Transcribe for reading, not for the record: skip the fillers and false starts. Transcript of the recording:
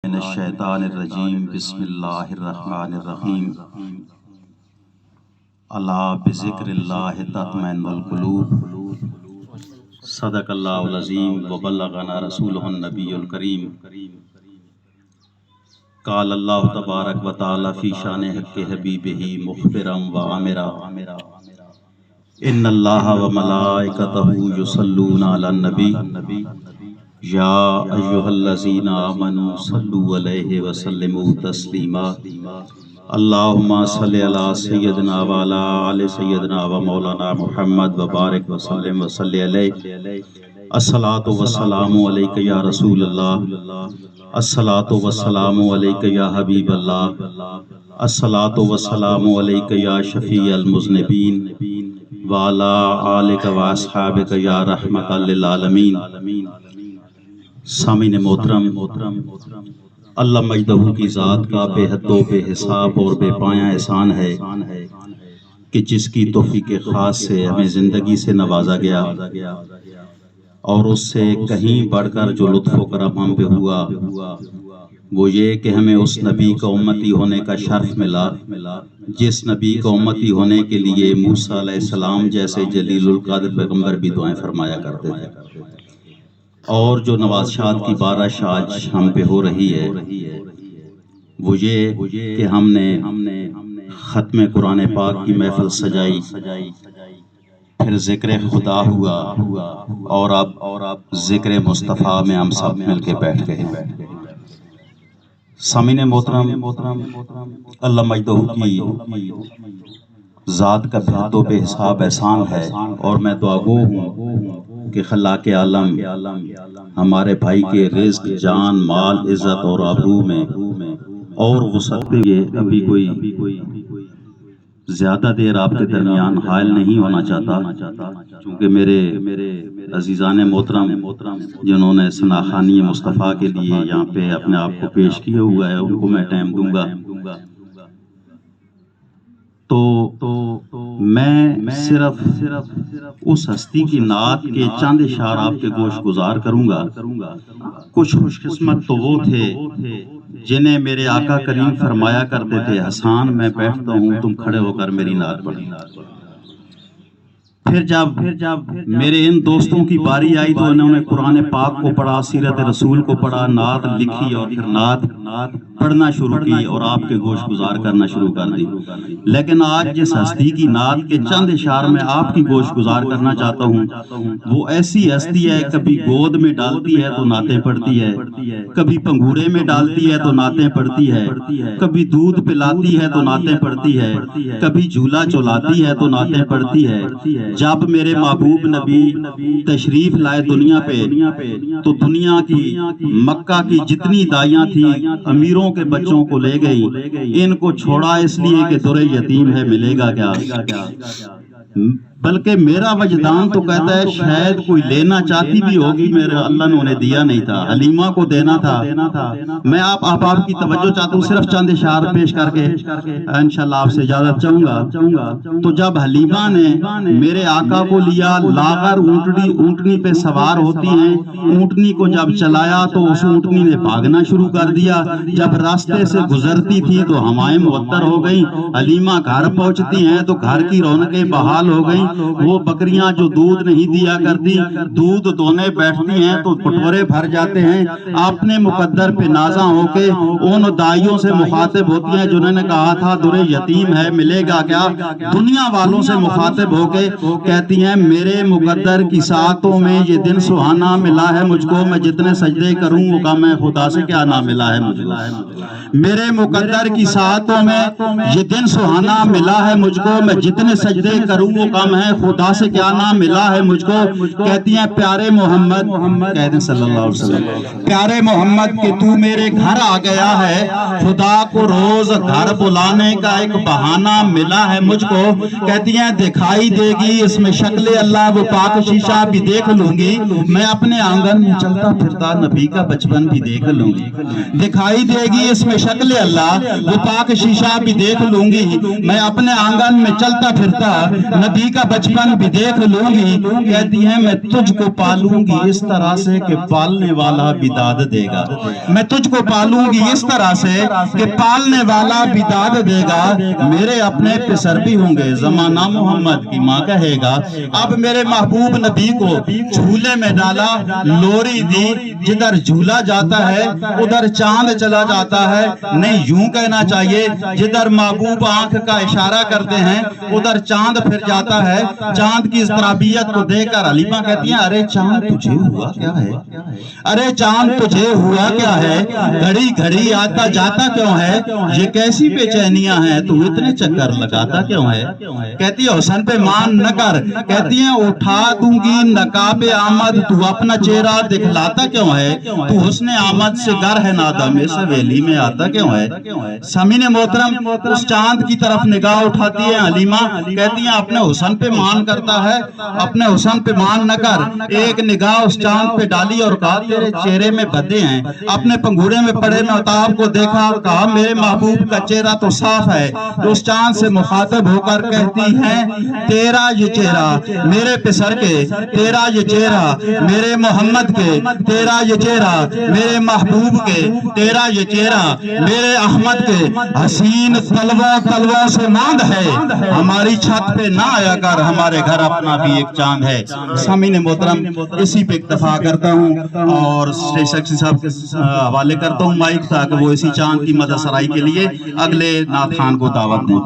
من الشیطان الرجیم بسم اللہ الرحمن الرحیم الا بذکر اللہ تطمئن القلوب صدق اللہ العظیم وبلغنا رسولہ النبی الکریم قال اللہ تبارک و تعالی فی شان حق حبیبہ مخبرا و آمرا ان اللہ و ملائکتہ یصلون علی النبی یا ایہا الذین آمنوا صلوا علیہ وسلموا تسلیما اللہم صلی علی سیدنا و علی آل سیدنا و مولانا محمد وبارک وسلم وصلی علیہ الصلاۃ والسلام علیک یا رسول اللہ الصلاۃ والسلام علیک یا حبیب اللہ الصلاۃ والسلام علیک یا شفیع المذنبین وعلی آلک و اصحابک یا رحمۃ للعالمین۔ سامعین محترم، اللہ مجدہ کی ذات کا بے حد و بے حساب اور بے پایاں احسان ہے کہ جس کی توفیق خاص سے ہمیں زندگی سے نوازا گیا اور اس سے کہیں بڑھ کر جو لطف و کرم ہم پہ ہوا وہ یہ کہ ہمیں اس نبی کا امتی ہونے کا شرف ملا جس نبی کا امتی ہونے کے لیے موسیٰ علیہ السلام جیسے جلیل القدر پیغمبر بھی دعائیں فرمایا کرتے تھے، اور جو نوازشات کی بارش آج ہم پہ ہو رہی ہے وہ یہ کہ ہم نے ختم قرآن پاک کی محفل سجائی، پھر ذکر خدا ہوا اور اب ذکر مصطفیٰ میں ہم سب مل کے بیٹھ گئے۔ سامعین محترم، اللہ مجدہ کی ذات کا بے حد و بے حساب احسان ہے، اور میں دعا گو ہوں کہ خلاق عالم ہمارے بھائی کے رزق، جان، مال، عزت اور آبرو میں اور وسعت دے۔ ابھی کوئی زیادہ دیر آپ کے درمیان حائل نہیں ہونا چاہتا، چونکہ میرے عزیزان محترم جنہوں نے ثناخوانی مصطفیٰ کے لیے یہاں پہ اپنے آپ کو پیش کیا ہوا ہے ان کو میں ٹائم دوں گا۔ تو میں صرف اس ہستی کی نعت کے چند اشعار آپ کے گوش گزار کروں گا۔ کچھ خوش قسمت تو وہ تھے جنہیں میرے آقا کریم فرمایا کرتے تھے، حسان میں بیٹھتا ہوں تم کھڑے ہو کر میری نعت پڑھنا۔ پھر جب میرے ان دوستوں کی باری آئی تو انہوں نے قرآن پاک کو پڑھا، سیرت رسول کو پڑھا، نعت لکھی اور پھر نعت پڑھنا شروع کی اور آپ کے گوش گزار کرنا شروع کر دی۔ لیکن آج جس ہستی کی نعت کے چند اشعار میں آپ کی گوش گزار کرنا چاہتا ہوں وہ ایسی ہستی ہے، کبھی گود میں ڈالتی ہے تو نعتیں پڑھتی ہے، کبھی پنگورے میں ڈالتی ہے تو نعتیں پڑھتی ہے، کبھی دودھ پلاتی ہے تو نعتیں پڑھتی ہے، کبھی جھولا چلاتی ہے تو نعتیں پڑھتی ہے۔ جب میرے محبوب نبی تشریف لائے دنیا پہ تو دنیا کی مکہ کی جتنی دائیاں تھیں امیروں کے بچوں کو لے گئی، ان کو چھوڑا اس لیے کہ در یتیم ہے ملے گا کیا، بلکہ میرا وجدان تو کہتا ہے شاید کوئی لینا چاہتی بھی ہوگی، میرے اللہ نے انہیں دیا نہیں تھا، حلیمہ کو دینا تھا۔ میں آپ کی توجہ چاہتا ہوں، صرف چند اشعار پیش کر کے انشاءاللہ آپ سے اجازت چاہوں گا۔ تو جب حلیمہ نے میرے آقا کو لیا، لاغر اونٹنی پہ سوار ہوتی ہیں، اونٹنی کو جب چلایا تو اس اونٹنی نے بھاگنا شروع کر دیا، جب راستے سے گزرتی تھی تو ہوائیں معطر ہو گئیں، حلیمہ گھر پہنچتی ہیں تو گھر کی رونقیں بحال ہو گئیں، وہ بکریاں جو دودھ نہیں دیا کرتی دودھ دونے بیٹھتی ہیں تو پٹورے بھر جاتے ہیں۔ اپنے مقدر پہ نازاں ہو کے ان دائیوں سے مخاطب ہوتی ہیں جنہوں نے کہا تھا در یتیم ہے ملے گا کیا، دنیا والوں سے مخاطب ہو کے کہتی ہیں میرے مقدر کی ساعتوں میں یہ دن سہانا ملا ہے مجھ کو، میں جتنے سجدے کروں وہ کام ہے خدا سے کیا نہ ملا ہے مجھ کو، میرے مقدر کی ساعتوں میں یہ دن سہانا ملا ہے مجھ کو، میں جتنے سجدے کروں وہ کام ہے خدا سے کیا نہ ملا ہے مجھ کو۔ کہتی ہیں پیارے محمد، کہتے ہیں صلی اللہ علیہ وسلم، پیارے محمد کہ تو میرے گھر آ گیا ہے، خدا کو روز گھر بلانے کا ایک بہانہ ملا ہے مجھ کو۔ کہتی ہیں دکھائی دے گی اس میں شکل اللہ، وہ پاک شیشہ بھی دیکھ لوں گی، میں اپنے آنگن میں چلتا پھرتا نبی کا بچپن بھی دیکھ لوں گی۔ دکھائی دے گی اس میں شکل اللہ، وہ پاک شیشہ بھی دیکھ لوں گی، میں اپنے آنگن میں چلتا پھرتا نبی کا بچپن بھی دیکھ لوں گی. کہتی ہیں میں تجھ کو پالوں گی اس طرح سے کہ پالنے والا بھی داد دے گا. میں تجھ کو پالوں گی اس طرح سے کہ پالنے والا بھی داد دے گا. میرے اپنے پسر بھی ہوں گے. زمانہ محمد کی ماں کہے گا اب میرے محبوب نبی کو جھولے میں ڈالا, لوری دی, جدھر جھولا جاتا ہے ادھر چاند چلا جاتا ہے. نہیں یوں کہنا چاہیے جدھر محبوب آنکھ کا اشارہ کرتے ہیں ادھر چاند پھر جاتا ہے. چاند کی اضطرابیت کو دیکھ کر حلیمہ کہتی ہیں ارے چاند تجھے ہوا کیا ہے, ارے چاند تجھے ہوا کیا ہے, گھڑی گھڑی آتا جاتا کیوں ہے, یہ کیسی بے چینیاں ہیں, تو اتنے چکر لگاتا کیوں ہے. کہتی ہے حسن پہ مان نہ کر. کہتی ہیں اٹھا دوں گی نقاب آمد, تو اپنا چہرہ دکھلاتا کیوں ہے, تو حسن آمد سے گر ہے نادم اس حویلی میں آتا کیوں ہے. سامعین محترم اس چاند کی طرف نگاہ اٹھاتی ہے حلیمہ, کہتی ہیں اپنے حسن پہ مان کرتا ہے, اپنے حسن پہ مان نہ کر. ایک نگاہ اس چاند پہ ڈالی اور کہا تیرے چہرے میں بدے ہیں. اپنے پنگوڑے میں پڑے مہتاب کو دیکھا اور کہا میرے محبوب کا چہرہ تو صاف ہے. اس چاند سے مخاطب ہو کر کہتی ہیں تیرا یہ چہرہ میرے پسر کے, تیرا یہ چہرہ میرے محمد کے, تیرا یہ چہرہ میرے محبوب کے, تیرا یہ چہرہ میرے احمد کے. حسین تلووں سے ماند ہے, ہماری چھت پہ نہ آیا کر, ہمارے گھر اپنا بھی ایک چاند ہے. سامعین محترم اسی پہ اکتفا کرتا ہوں اور سیکسی صاحب کے حوالے کرتا ہوں مائک تاکہ وہ اسی چاند کی مدد سرائی کے لیے اگلے نعت خوان کو دعوت دیں.